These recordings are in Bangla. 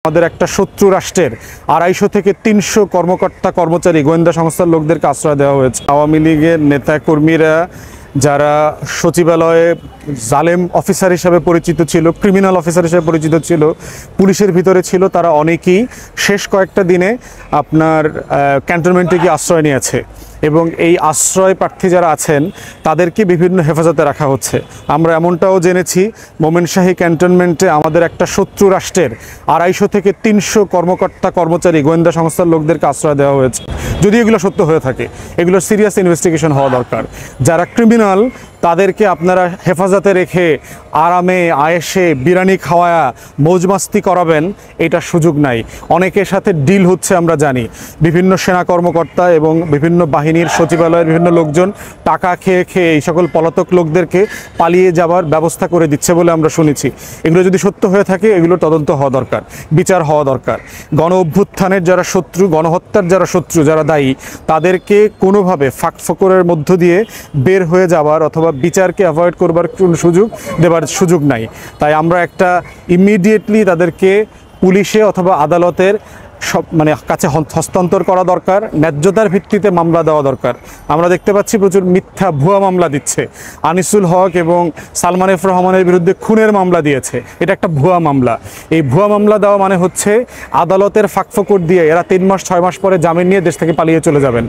আমাদের একটা শত্রু রাষ্ট্রের 250 থেকে 300 কর্মকর্তা কর্মচারী গোয়েন্দা সংস্থার লোকদেরকে আশ্রয় দেওয়া হয়েছে। আওয়ামী লীগের নেতা কর্মীরা যারা সচিবালয়ে জালেম অফিসার হিসেবে পরিচিত ছিল, ক্রিমিনাল অফিসার হিসেবে পরিচিত ছিল, পুলিশের ভিতরে ছিল, তারা অনেকেই শেষ কয়েকটা দিনে আপনার ক্যান্টনমেন্টে গিয়ে আশ্রয় নিয়েছে এবং এই আশ্রয় প্রার্থী যারা আছেন তাদেরকে বিভিন্ন হেফাজতে রাখা হচ্ছে। আমরা এমনটাও জেনেছি মোমেনশাহী ক্যান্টনমেন্টে আমাদের একটা শত্রু রাষ্ট্রের 250 থেকে 300 কর্মকর্তা কর্মচারী গোয়েন্দা সংস্থার লোকদেরকে আশ্রয় দেওয়া হয়েছে। যদি এগুলো সত্য হয়ে থাকে, এগুলো সিরিয়াস ইনভেস্টিগেশন হওয়া দরকার। যারা ক্রিমিনাল তাদেরকে আপনারা হেফাজতে রেখে আরামে আয়েসে বিরিয়ানি খাওয়ায়া মৌজমাস্তি করাবেন, এটা সুযোগ নাই। অনেকের সাথে ডিল হচ্ছে আমরা জানি, বিভিন্ন সেনা কর্মকর্তা এবং বিভিন্ন বাহিনীর সচিবালয়ের বিভিন্ন লোকজন টাকা খেয়ে খেয়ে এই সকল পলাতক লোকদেরকে পালিয়ে যাওয়ার ব্যবস্থা করে দিচ্ছে বলে আমরা শুনেছি। এগুলো যদি সত্য হয়ে থাকে, এগুলো তদন্ত হওয়া দরকার, বিচার হওয়া দরকার। গণ অভ্যুত্থানের যারা শত্রু, গণহত্যার যারা শত্রু, যারা দায়ী, তাদেরকে কোনোভাবে ফাঁকফোকরের মধ্য দিয়ে বের হয়ে যাওয়ার অথবা বিচারকে অ্যাভয়েড করবার কোনো দেবার সুযোগ নাই। তাই আমরা একটা ইমিডিয়েটলি তাদেরকে পুলিশে অথবা আদালতের কাছে হস্তান্তর করা দরকার। ন্যায্যতার ভিত্তিতে মামলা দেওয়া দরকার। আমরা দেখতে পাচ্ছি প্রচুর মিথ্যা ভুয়া মামলা দিচ্ছে। আনিসুল হক এবং সালমান এফ রহমানের বিরুদ্ধে খুনের মামলা দিয়েছে, এটা একটা ভুয়া মামলা। এই ভুয়া মামলা দেওয়া মানে হচ্ছে আদালতের ফাঁকফোকর দিয়ে এরা 3 মাস 6 মাস পরে জামিন নিয়ে দেশ থেকে পালিয়ে চলে যাবেন।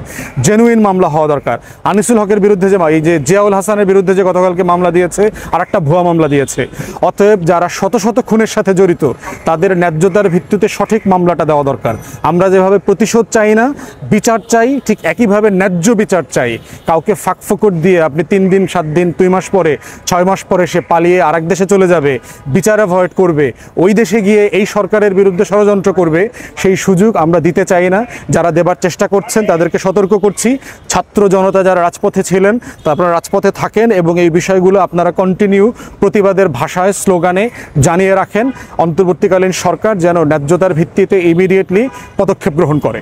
জেনুইন মামলা হওয়া দরকার। আনিসুল হকের বিরুদ্ধে এই যে জিয়াউল হাসানের বিরুদ্ধে যে গতকালকে মামলা দিয়েছে, আর একটা ভুয়া মামলা দিয়েছে। অতএব যারা শত শত খুনের সাথে জড়িত, তাদের ন্যায্যতার ভিত্তিতে সঠিক মামলাটা দেওয়া দরকার। আমরা যেভাবে প্রতিশোধ চাই না, বিচার চাই, ঠিক একইভাবে ন্যায্য বিচার চাই। কাউকে ফাঁকফোকর দিয়ে আপনি 3 দিন 7 দিন 2 মাস পরে 6 মাস পরে সে পালিয়ে আরেক দেশে চলে যাবে, বিচার অ্যাভয়েড করবে, ওই দেশে গিয়ে এই সরকারের বিরুদ্ধে ষড়যন্ত্র করবে, সেই সুযোগ আমরা দিতে চাই না। যারা দেবার চেষ্টা করছেন তাদেরকে সতর্ক করছি। ছাত্র জনতা যারা রাজপথে ছিলেন, তা আপনারা রাজপথে থাকেন এবং এই বিষয়গুলো আপনারা কন্টিনিউ প্রতিবাদের ভাষায় স্লোগানে জানিয়ে রাখেন। অন্তর্বর্তীকালীন সরকার যেন ন্যায্যতার ভিত্তিতে ইমিডিয়েটলি পদক্ষেপ গ্রহণ করে।